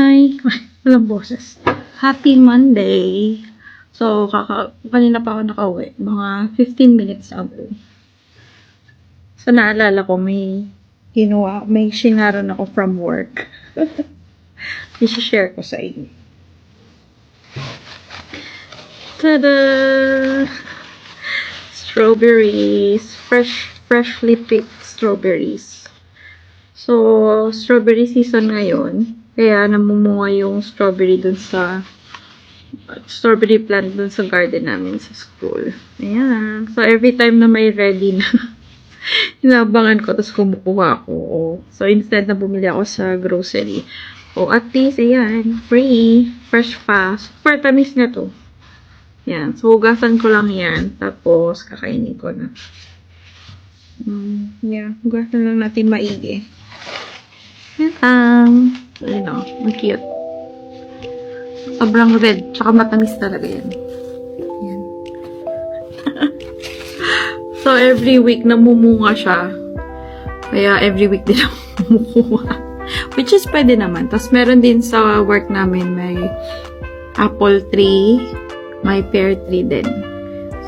Hi! Walang boses. Happy Monday! So, kanina pa ako nakauwi. Mga 15 minutes ago. So, naalala ko, may shinaron ako from work. I-share ko sa inyo. Tada! Strawberries. Freshly picked strawberries. So, strawberry season ngayon. Kaya namumunga yung strawberry plant dun sa garden namin sa school. Ayan. So, every time na may ready na, inabangan ko, tapos kumukuha ako. So, instead na bumili ako sa grocery. At least, ayan, free, fresh pa. Super tamis na to. Ayan. So, hugasan ko lang yan. Tapos, kakainin ko na. Yeah, hugasan lang natin maigi. Yan. Ang cute. Sobrang red, tsaka matamis talaga yan. Yan. So, every week namumunga siya. Kaya, every week din ako kumukuha. Which is pwede naman. Tapos, meron din sa work namin, may apple tree, may pear tree din.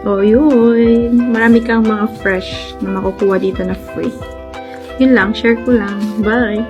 So, yun. Marami kang mga fresh na makukuha dito na free. Yun lang, share ko lang. Bye!